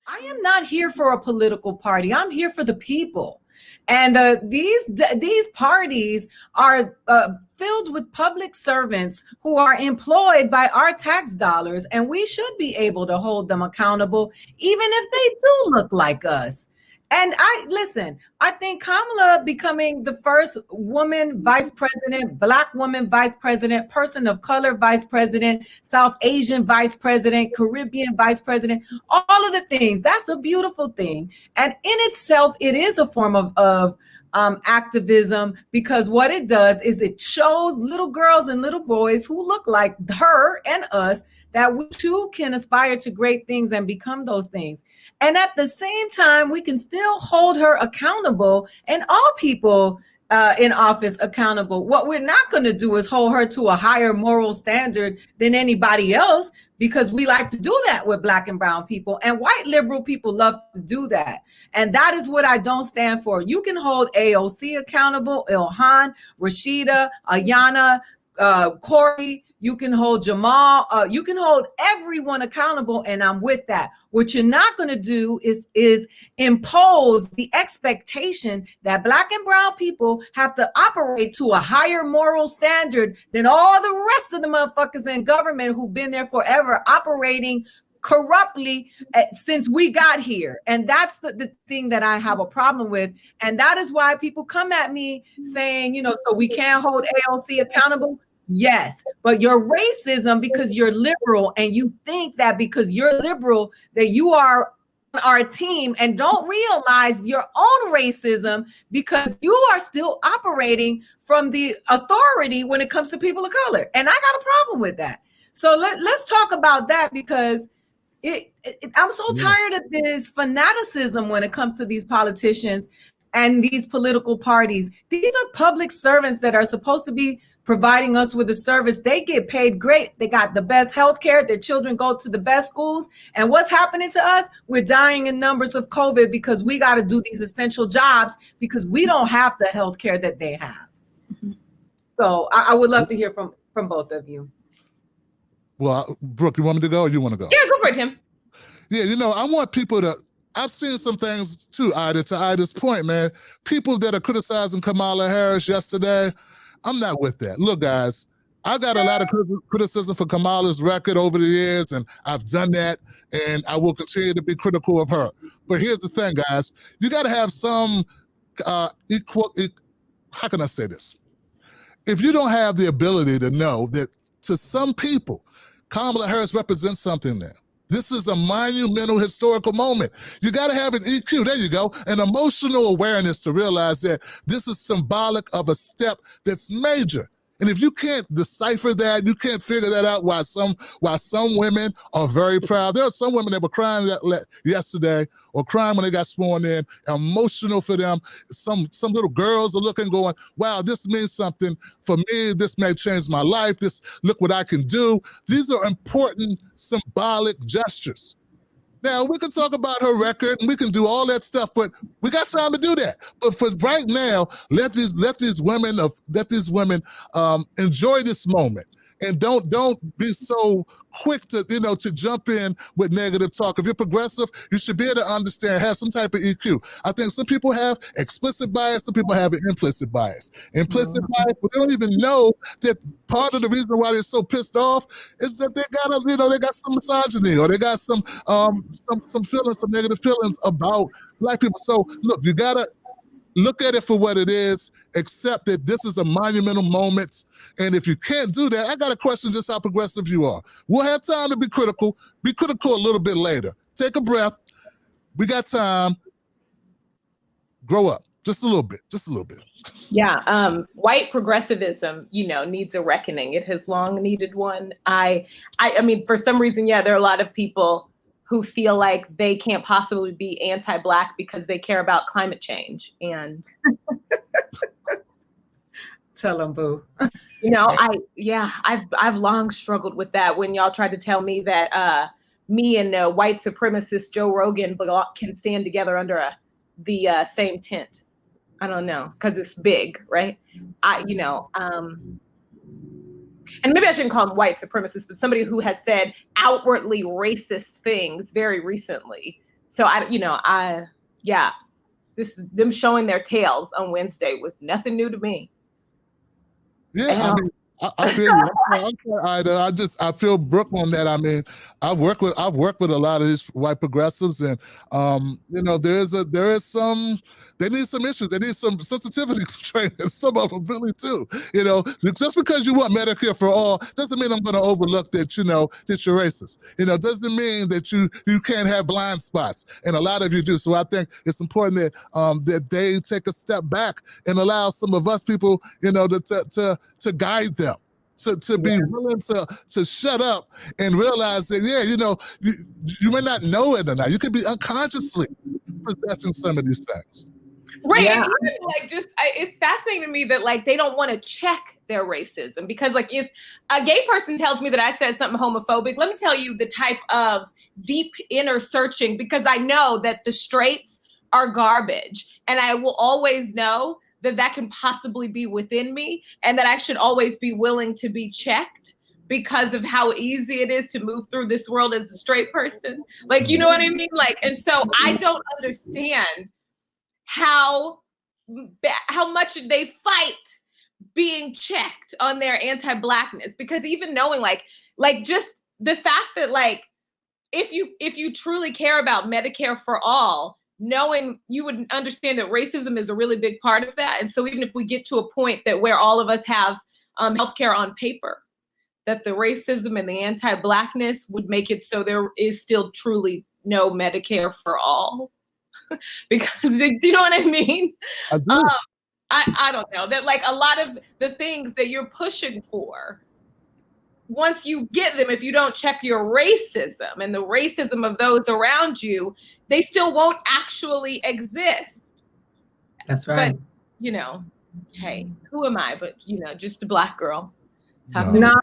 I am not here for a political party. I'm here for the people. And these parties are filled with public servants who are employed by our tax dollars, and we should be able to hold them accountable, even if they do look like us. And I think Kamala becoming the first woman vice president, Black woman vice president, person of color vice president, South Asian vice president, Caribbean vice president, all of the things, that's a beautiful thing. And in itself, it is a form of activism, because what it does is it shows little girls and little boys who look like her and us that we too can aspire to great things and become those things. And at the same time, we can still hold her accountable and all people in office accountable. What we're not going to do is hold her to a higher moral standard than anybody else, because we like to do that with Black and brown people, and white liberal people love to do that. And that is what I don't stand for. You can hold AOC accountable, Ilhan, Rashida, Ayana, Corey, you can hold Jamal, you can hold everyone accountable, and I'm with that. What you're not going to do is impose the expectation that Black and brown people have to operate to a higher moral standard than all the rest of the motherfuckers in government who've been there forever, operating corruptly since we got here. And that's the thing that I have a problem with. And that is why people come at me saying, so we can't hold AOC accountable. Yes, but your racism, because you're liberal, and you think that because you're liberal that you are on our team, and don't realize your own racism, because you are still operating from the authority when it comes to people of color. And I got a problem with that. So let's talk about that, because I'm so tired of this fanaticism when it comes to these politicians and these political parties. These are public servants that are supposed to be providing us with a service. They get paid great. They got the best health care. Their children go to the best schools. And what's happening to us? We're dying in numbers of COVID because we got to do these essential jobs because we don't have the health care that they have. So I would love to hear from both of you. Well, Brooke, you want me to go or you want to go? Yeah, go for it, Tim. Yeah, I want people to, I've seen some things too, Ida, to Ida's point, man. People that are criticizing Kamala Harris yesterday, I'm not with that. Look, guys, I got a lot of criticism for Kamala's record over the years, and I've done that, and I will continue to be critical of her. But here's the thing, guys. You got to have some how can I say this? If you don't have the ability to know that to some people, Kamala Harris represents something there. This is a monumental historical moment. You got to have an EQ, there you go, an emotional awareness to realize that this is symbolic of a step that's major. And if you can't decipher that, you can't figure that out, why some women are very proud. There are some women that were crying yesterday or crying when they got sworn in, emotional for them. Some little girls are looking, going, wow, this means something for me. This may change my life. This, look what I can do. These are important symbolic gestures. Now, we can talk about her record and we can do all that stuff, but we got time to do that. But for right now, let these women enjoy this moment. And don't be so quick to to jump in with negative talk. If you're progressive, you should be able to understand, have some type of EQ. I think some people have explicit bias, some people have an implicit bias. Implicit bias, but they don't even know that part of the reason why they're so pissed off is that they got some misogyny, or they got some feelings, some negative feelings about Black people. So look, you gotta look at it for what it is, accept that this is a monumental moment. And if you can't do that, I got a question, just how progressive you are. We'll have time to be critical. Be critical a little bit later. Take a breath. We got time. Grow up. Just a little bit. Yeah, white progressivism, needs a reckoning. It has long needed one. I mean, for some reason, there are a lot of people who feel like they can't possibly be anti-Black because they care about climate change. And tell them, boo. I've long struggled with that. When y'all tried to tell me that me and white supremacist Joe Rogan can stand together under the same tent. I don't know, because it's big, right? And maybe I shouldn't call him white supremacist, but somebody who has said outwardly racist things very recently So them showing their tails on Wednesday was nothing new to me. Yeah, I mean, I feel you. I'm sorry, Ida. I feel Brooke on that. I mean, I've worked with a lot of these white progressives, and they need some issues. They need some sensitivity training. Some of them really do. Just because you want Medicare for all doesn't mean I'm going to overlook that. That you're racist. Doesn't mean that you can't have blind spots, and a lot of you do. So I think it's important that that they take a step back and allow some of us people, to guide them. To be willing to shut up and realize that, you may not know it or not. You could be unconsciously possessing some of these things. Right. Yeah. And even it's fascinating to me that they don't want to check their racism, because if a gay person tells me that I said something homophobic, let me tell you the type of deep inner searching, because I know that the straights are garbage, and I will always know that can possibly be within me, and that I should always be willing to be checked because of how easy it is to move through this world as a straight person. You know what I mean? And so I don't understand how much they fight being checked on their anti-Blackness, because even knowing just the fact that if you truly care about Medicare for all, knowing, you would understand that racism is a really big part of that. And so even if we get to a point that where all of us have healthcare on paper, that the racism and the anti-Blackness would make it so there is still truly no Medicare for all. Because you know what I mean? I do. I don't know, that a lot of the things that you're pushing for, once you get them, if you don't check your racism and the racism of those around you, they still won't actually exist. That's right. But, hey, who am I? But, just a Black girl. Nah,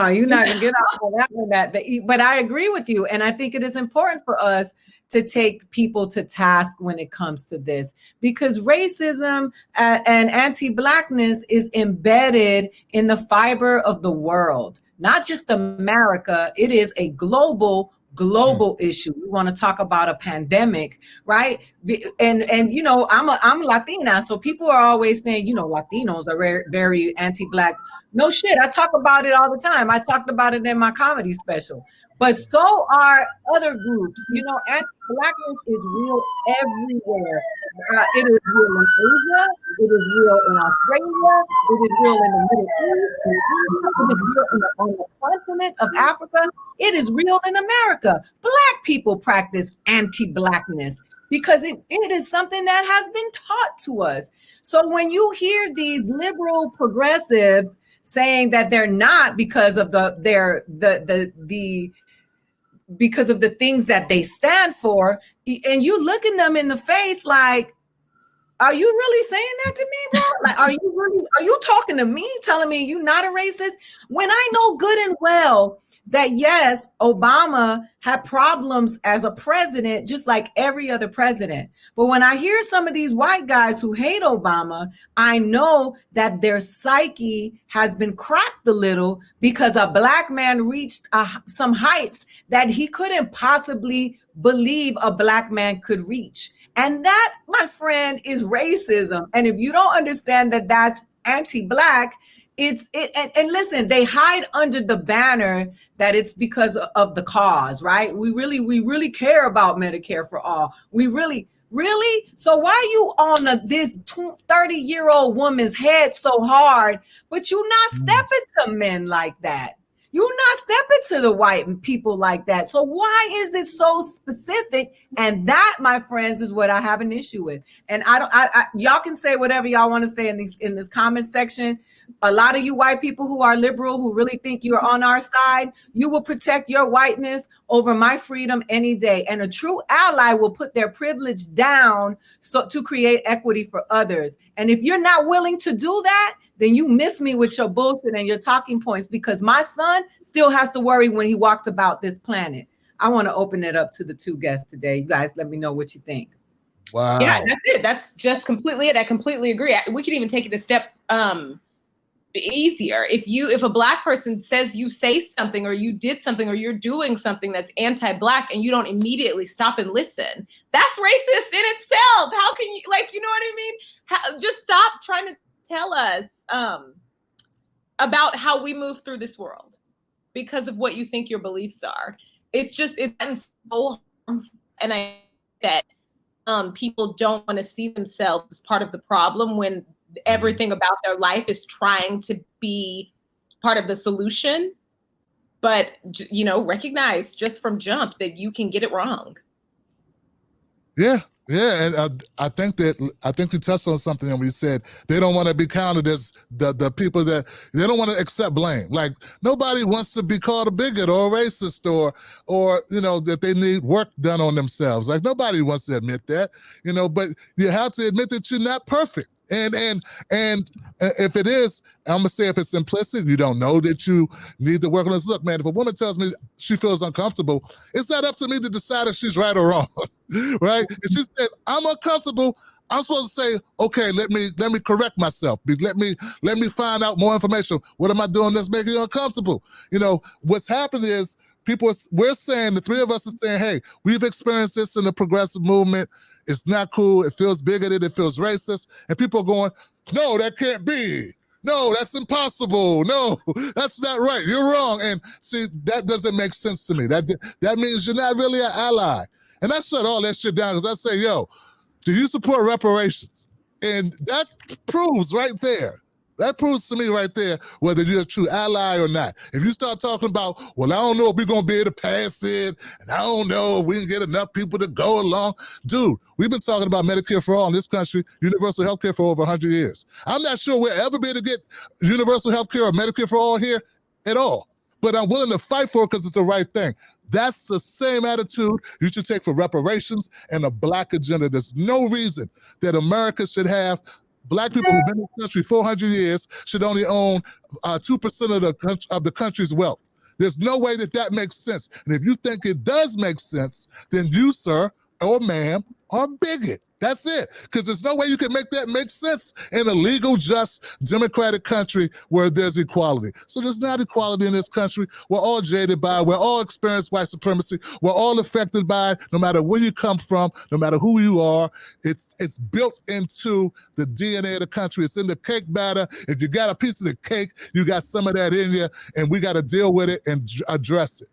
you're not gonna get off of that. But I agree with you, and I think it is important for us to take people to task when it comes to this, because racism and anti-Blackness is embedded in the fiber of the world, not just America. It is a global issue. We want to talk about a pandemic, right? And I'm Latina, so people are always saying, Latinos are very, very anti-Black. No shit, I talk about it all the time. I talked about it in my comedy special. But so are other groups. Anti-Blackness is real everywhere. It is real in Asia. It is real in Australia. It is real in the Middle East. It is real on the continent of Africa. It is real in America. Black people practice anti-Blackness because it is something that has been taught to us. So when you hear these liberal progressives saying that they're not because of because of the things that they stand for, and you looking them in the face like, are you really saying that to me, bro? Are you talking to me, telling me you're not a racist? When I know good and well that yes, Obama had problems as a president, just like every other president. But when I hear some of these white guys who hate Obama, I know that their psyche has been cracked a little because a Black man reached some heights that he couldn't possibly believe a Black man could reach. And that, my friend, is racism. And if you don't understand that that's anti-Black, and listen, they hide under the banner that it's because of the cause, right? We really care about Medicare for all. We really. So why are you on this 30-year-old woman's head so hard, but you not stepping to men like that? You're not stepping to the white people like that. So why is it so specific? And that, my friends, is what I have an issue with. And y'all can say whatever y'all want to say in this comment section. A lot of you white people who are liberal, who really think you're on our side, you will protect your whiteness over my freedom any day. And a true ally will put their privilege down to create equity for others. And if you're not willing to do that, then you miss me with your bullshit and your talking points, because my son still has to worry when he walks about this planet. I want to open it up to the two guests today. You guys let me know what you think. Wow. Yeah, that's it. That's just completely it. I completely agree. We can even take it a step easier. If a Black person says you say something or you did something or you're doing something that's anti-Black and you don't immediately stop and listen, that's racist in itself. How can you, like, you know what I mean? Just stop trying to tell us about how we move through this world because of what you think your beliefs are. It's so harmful, and I think that people don't want to see themselves as part of the problem when everything about their life is trying to be part of the solution. But, you know, recognize just from jump that you can get it wrong. Yeah. Yeah, and I think we touched on something and we said they don't want to be counted as the people that they don't want to accept blame. Like nobody wants to be called a bigot or a racist or you know that they need work done on themselves. Like nobody wants to admit that, you know. But you have to admit that you're not perfect. And if it is, I'm gonna say if it's implicit, you don't know that you need to work on this. Look, man, if a woman tells me she feels uncomfortable, it's not up to me to decide if she's right or wrong, right? If she says I'm uncomfortable, I'm supposed to say, okay, let me correct myself. Let me find out more information. What am I doing that's making you uncomfortable? You know, what's happened is we're saying, the three of us are saying, hey, we've experienced this in the progressive movement. It's not cool. It feels bigoted. It feels racist. And people are going, no, that can't be. No, that's impossible. No, that's not right. You're wrong. And see, that doesn't make sense to me. That means you're not really an ally. And I shut all that shit down because I say, yo, do you support reparations? And that proves right there. That proves to me right there whether you're a true ally or not. If you start talking about, well, I don't know if we're going to be able to pass it, and I don't know if we can get enough people to go along. Dude, we've been talking about Medicare for all in this country, universal health care for over 100 years. I'm not sure we'll ever be able to get universal health care or Medicare for all here at all. But I'm willing to fight for it because it's the right thing. That's the same attitude you should take for reparations and a Black agenda. There's no reason that America should have Black people who've been in the country 400 years should only own 2% of the country's wealth. There's no way that makes sense. And if you think it does make sense, then you, sir or ma'am, are a bigot. That's it. Because there's no way you can make that make sense in a legal, just, democratic country where there's equality. So there's not equality in this country. We're all jaded by it. We're all experienced white supremacy. We're all affected by it, no matter where you come from, no matter who you are. It's built into the DNA of the country. It's in the cake batter. If you got a piece of the cake, you got some of that in you, and we got to deal with it and address it.